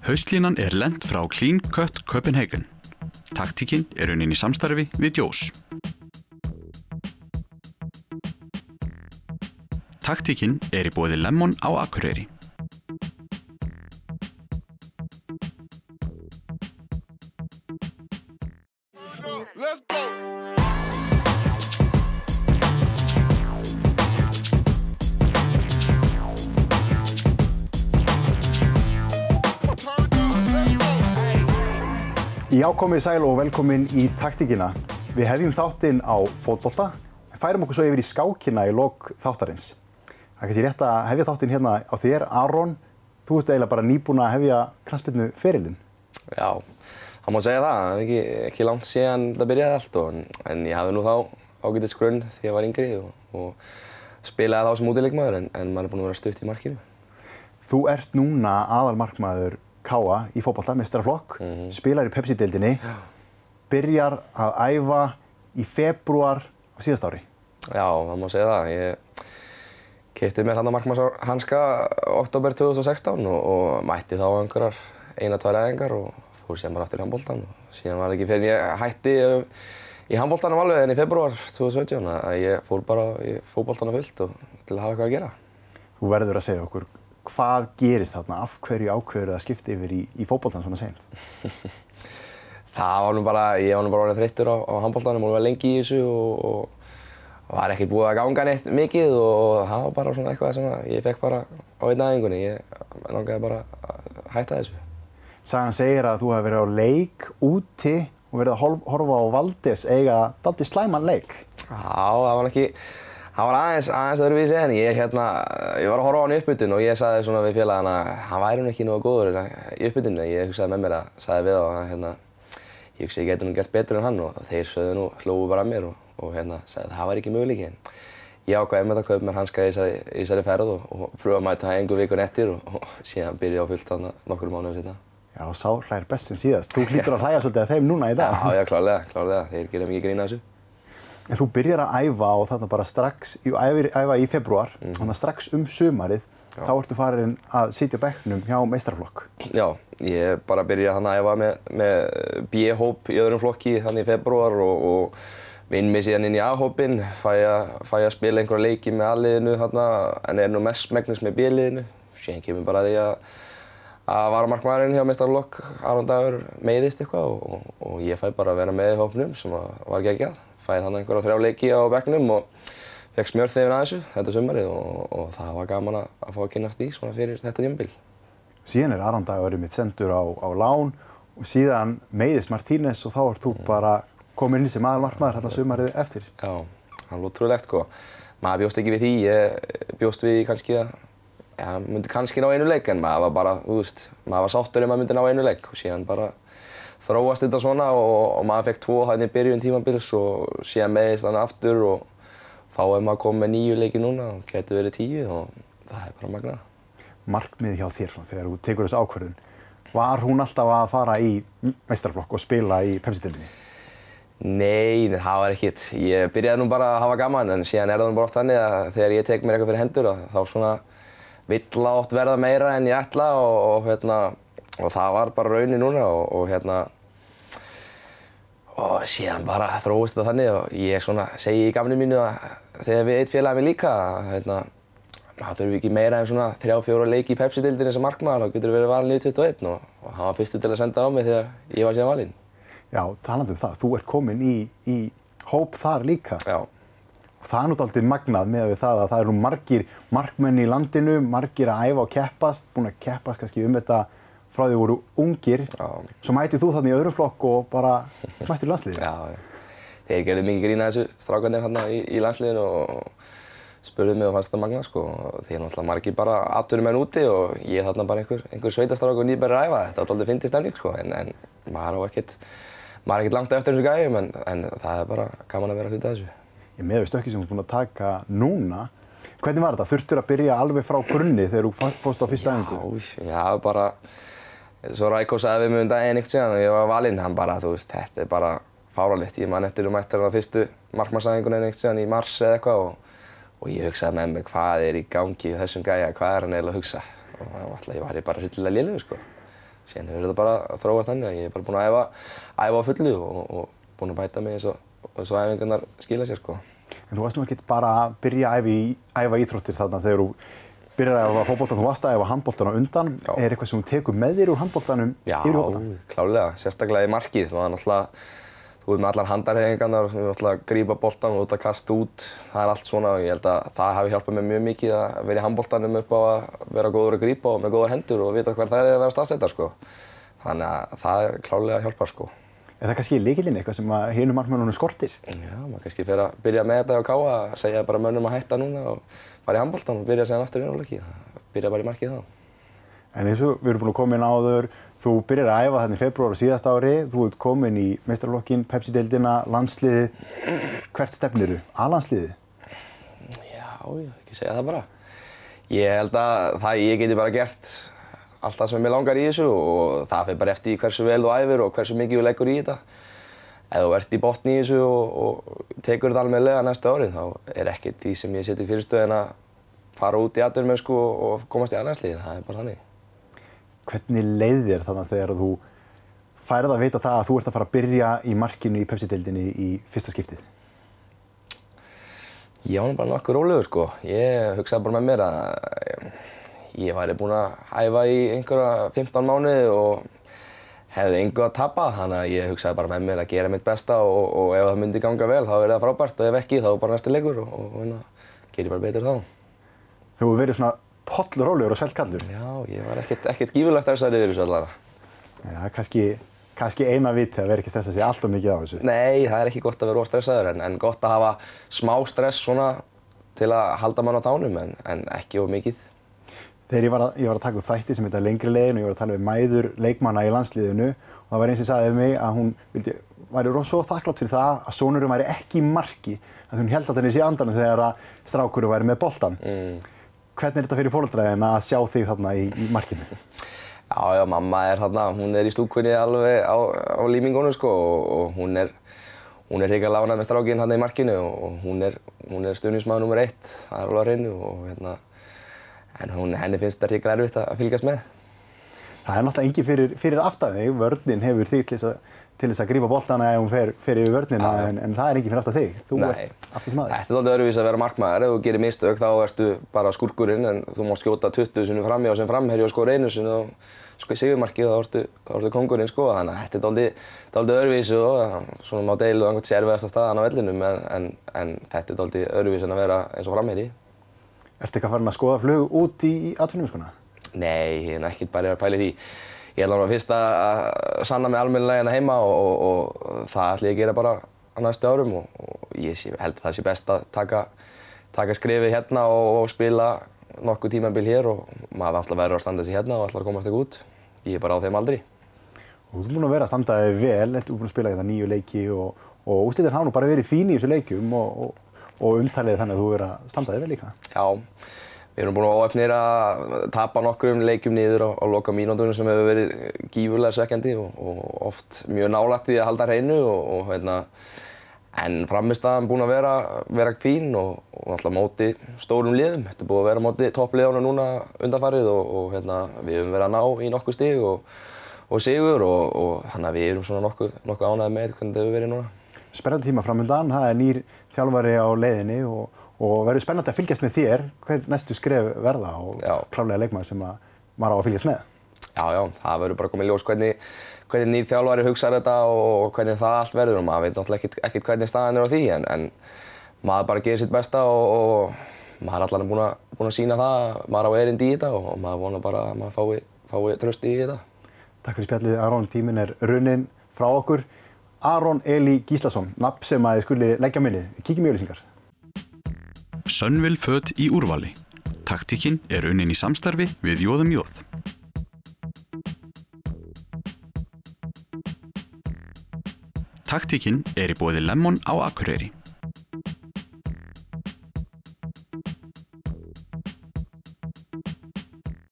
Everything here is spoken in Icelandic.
Haustlínan lent frá Clean Cut Copenhagen. Taktíkin unnin í samstarfi við Jós. Taktíkin í boði Lemon á Akureyri. Let's go. Já, komið sæl og velkomin í taktíkina. Við hefjum þáttinn á fótbolta, en færum okkur svo yfir í skákina í lok þáttarins. Það kannski rétt að hefja þáttinn hérna á þér, Aron. Þú ert eiginlega bara nýbúinn að hefja knattspyrnuferilinn. Já, það má segja það. Það ekki langt síðan það byrjaði allt, en ég hafði nú þá ágætis grunn því ég var yngri og spilaði þá sem útileikmaður, en maður búinn að vera stutt í markinu. Þú ert núna aðalmarkmaður KA í fótbolta, meistaraflokk, spilar í Pepsi-deildinni, byrjar að æfa í febrúar á síðasta ári. Já, það má segja það. Ég keypti mér hann markmannshanska október 2016 og mætti þá einhverjar 1-2 æfingar og fór síðan bara aftur í handboltan. Síðan var það ekki fyrr en ég hætti í handboltanum alveg en í febrúar 2017 að ég fór bara í fótboltana fullt og til að hafa eitthvað að gera. Þú verður að segja okkur, hvað gerist þarna? Af hverju ákveður að skipta yfir í fótboltan svona seint? Það var nú bara, ég var nú bara orðinn þreyttur á handboltanum og var lengi í þessu og var ekkert búið að ganga neitt mikið og það var bara svona eitthvað sem ég fekk bara á einn æfingunni. Ég langaði bara að hætta þessu. Sagan segir að þú hefur verið á leik úti og verið að horfa á Valdís eiga dálítið slæman leik. Já, það var aðeins öðruvísi en ég var að horfa á hann í uppbytun og ég sagði svona við félagana að hann væri nú ekki nógu góður í uppbytunni. Ég hugsaði með mér sagði við þá ég hugsaði ég geti nú gert betur en hann og þeir sögðu nú, hlógu bara að mér og sagði það var ekki möguleiki. Ég ákvað einmitt að kaupa mér hanska í þessari ferð og pröfa að mæta einhver vikun eftir og síðan byrja á fullt þarna nokkrum mánuðum seinna. Já, sá hlægir best sem síðast. Þú hlýtur að hlæja svolítið að þeim núna í dag. Já, klárlega. Þeir gera mikið grín að þessu. En þú byrjar að æfa og þarna bara strax, æfa í febrúar, þannig að strax sumarið, þá ertu farin að sitja á bekknum hjá meistaraflokk. Já, ég bara byrja að æfa með B-hóp í öðrum flokki þannig í febrúar og vinn mig síðan inn í A-hópinn, fæ að spila einhverja leiki með A-liðinu þarna, en nú mest megnis með B-liðinu. Síðan kemur bara því að varamarkmaðurinn hjá meistaraflokk, Aron Dagur, meiðist eitthvað og ég fæ bara að vera með í hópnum sem var geggjað. Fæði þannig einhverja 3 leiki á bekknum og fekk smjörþefinn að þessu þetta sumarið og það var gaman að fá að kynnast í svona fyrir þetta tímabil. Síðan Aron Dagur mitt sendur á lán og síðan meiðist Martínez og þá ert þú bara komin inn sem aðalmarkmaður þetta sumarið eftir. Já, það var ótrúlegt sko. Maður bjóst ekki við því, ég bjóst við kannski að myndi kannski ná einu leik en maður var bara, maður var sáttur maður myndi ná einu leik og síðan bara þróast þetta svona og maður fekk 2 þarna í byrjun tímabils og síðan meiðist hann aftur og þá maður komið með 9 leiki núna og gæti verið 10 og það bara magnað. Markmiðið hjá þér svona þegar þú tekur þessu ákvörðun, var hún alltaf að fara í meistaraflokk og spila í Pepsi-deildinni? Nei, það var ekkert. Ég byrjaði nú bara að hafa gaman en síðan það nú bara oft þannig að þegar ég tek mér eitthvað fyrir hendur þá svona vill oft verða meira en ég ætla og það var bara raunin núna og síðan bara þróist þetta þannig og ég segi í gamni mínu að þegar við eitt félagi minn líka maður þurfi ekki meira en svona 3-4 leiki í Pepsi-deildinni sem markmaður þá getur verið valinn í 21 og hann var fyrstur til að senda á mig þegar ég var síðan valinn. Já, talandi það, þú ert komin í hóp þar líka. Já. Og það nú dálítið magnað með við það að það eru margir markmenn í landinu, margir að æfa og keppast, búin að keppast kannski þetta frá því voru ungir, svo mætið þú þarna í öðrum flokk og bara mættir í landsliðið. Já, þeir gerðu mikið grín að þessu strákarnir þarna í landsliðinu og spurðu mig og fannst þetta magnað sko. Þeir náttúrulega margir bara atvinnumenn úti og ég þarna bara einhver sveitastrákur og nýbæri að æfa. Þetta var dálítið fyndið stemning sko, en maður er ekkert langt eftir þessu gæjum en það bara gaman að vera hluti af þessu. Ég með við stökki sem þú ert búinn að taka núna. Hvernig var þetta? Þurftur að byrja alveg frá grunni þegar þú fórst á fyrsta æfingu? Já, bara svo Rækó sagði við mig daginn einhvern tíðan og ég var valinn, hann bara, þetta bara fáránlegt. Ég man eftir mættir hann á fyrstu markmannsæfingunni einhvern tíðan í mars eða eitthvað og ég hugsaði með mig hvað í gangi í þessum gæja, hvað hann eiginlega að hugsa? Og ég var bara hryllilega lélegur sko. síðan hefur þetta bara þróast þannig að ég bara búinn að æfa á fullu og búinn að bæta mig eins og æfingarnar skila sér, sko. En þú varst nú ekkert bara að byrja að æfa íþróttir þarna þegar þú byrjar að æfa fótbolta, þú varst að æfa handboltan á undan. Já. Er eitthvað sem þú tekur með þér úr handboltanum yfir í fótboltan? Já, klálega, sérstaklega í markið. Þú ert með allar handarhefingarnar, þú ert alltaf að grípa boltan og að kasta út. Það er allt svona og ég held að það hafi hjálpað mér mjög mikið að vera í handboltanum upp á að vera góður að grípa og með góðar hendur og vita hver það er að vera staðsettar, sko. Þannig að það er klálega hjálpar, sko. Er það kannski lykillinn eitthvað sem hinum markmönnunum skortir? Já, maður kannski fer að byrja með þetta á K.A. að segja bara mönnum að hætta núna og fara í handboltan og byrja síðan aftur í náleiki. Byrja bara í markið þá. En eins og við erum búin að koma inn áður, þú byrjar að æfa þarna í febrúar á síðasta ári, þú ert komin í meistaraflokkinn, Pepsi-deildina, landsliðið. Hvert stefnirðu? A-landsliðið? Já, ég ekki segja það bara. Ég held að ég geti bara gert allt það sem mig langar í þessu og það fer bara eftir hversu vel þú æfir og hversu mikið þú leggur í þetta. Ef þú ert í botni í þessu og tekur þetta almennilega næstu árin, þá er ekkert því sem ég seti fyrirstöðin að fara út í atvinnumennsku og komast í A-landsliðið. Það er bara þannig. Hvernig leið þér þarna þegar þú færð að vita það að þú ert að fara að byrja í markinu í Pepsi-deildinni í fyrsta skiptið? Ég var bara nokkuð rólegur, sko. Ég hugsaði bara með mér að ég væri búinn að æfa í einhverja 15 mánuði og hefði engu að tapa, þannig að ég hugsaði bara með mér að gera mitt besta og ef það myndi ganga vel þá er það frábært og ef ekki þá bara næsti leikur og geri bara betur þá. Þú hefur verið svona pollrólegur og svellkallur. Já, ég var ekkert gífurlega stressaður yfir þessu allara. Já, kannski eina viti að vera ekki stressað sig allt of mikið á þessu. Nei, það er ekki gott að vera of stressaður en gott að hafa smá stress svona til að halda mann á tánum en ekki of mikið. Þegar ég var að taka upp þætti sem heita Lengri leiðin og ég var að tala við mæður leikmanna í landsliðinu og það var einn sem sagði við mig að hún væri svo þakklátt fyrir það að sonurinn væri ekki í marki að hún held að henni sé andanum þegar að strákurinn væri með boltann. Hvernig er þetta fyrir foreldræðina að sjá þig þarna í markinu? Já, mamma er þarna, hún er í stúkunni alveg á límingunum, sko, og hún er hrikalega ánægð með strákinn þarna í markinu og hún er stuðningsmaður númer 1, það er alveg á hreinu og en henni finnst þetta hrikalega erfitt að fylgjast með. Það er náttúrulega engin fyrir aftan þig, vörnin hefur þig til þess að grípa boltana ef hún fer yfir vörnina en það er engin fyrir aftan þig, þú ert aftast maður. Þetta er svolítið öðruvísi að vera markmaður, ef þú gerir mistök þá ertu bara skúrkurinn en þú mást skjóta 20 sinnum frammi á sem framherji og skora einu sinni og sko í sigurmarkið þá ertu kóngurinn, sko, þannig að þetta er dálítið öðruvísi og svona má deilu einhvern erfiðasta staðan á vellinum en þetta er dálítið öðruvísi en að vera eins og framherji. Ertu eitthvað farin að skoða flug út í atvinnumennskuna? Nei, ég er ekkert bara að pæla í því. Ég ætla bara fyrst að sanna mig almennilega hérna heima og það ætla ég að gera bara á næstu árum og ég held að það sé best að taka skrefið hérna og spila nokkuð tímabil hér og maður ætla að vera að standa sig hérna og ætla að komast ekki út. Ég er bara á þeim aldri. Og þú ert búinn að vera að standa þig vel, þú ert búinn að spila hérna 9 leiki og úrslitin hafa nú bara verið fín í þessu leikjum og umtalið þannig að þú verið að standa þig vel líka. Já. Við erum búin að óheppnir að tapa nokkrum leikjum niður á loka mínútunum sem hefur verið gífurlega svekkjandi og oft mjög nálægt því að halda hreinu en frammistaðan búin að vera fín og alltaf móti stórum liðum. Þetta er búið að vera móti toppliðunum núna undanfarið og við höfum verið að ná í nokkuð stig og sigur og þannig að við erum svona nokkuð ánægðir með hvernig þetta hefur verið núna. Spennandi tíma framundan, það er nýr þjálfari á leiðinni og verður spennandi að fylgjast með þér hver næstu skref verða og klárlega leikmaður sem maður á að fylgjast með. Já, það verður bara komið ljós hvernig nýr þjálfari hugsar þetta og hvernig það allt verður og maður veit náttúrulega ekkert hvernig staðan er á því en maður bara gerir sitt besta og maður er allan búinn að sýna það að maður á erindi í þetta og maður vonar bara að maður fái tröst í þetta. Takk fyrir spjallið Aron, tíminn er runninn frá okkur. Aron Elí Gíslason, nafn sem að þið skuli leggja minnið. Kíkjum í auglýsingar. Sönvill föt í úrvali. Taktíkin er unnin í samstarfi við Jóðum Jóð. Taktíkin er í boði Lemon á Akureyri.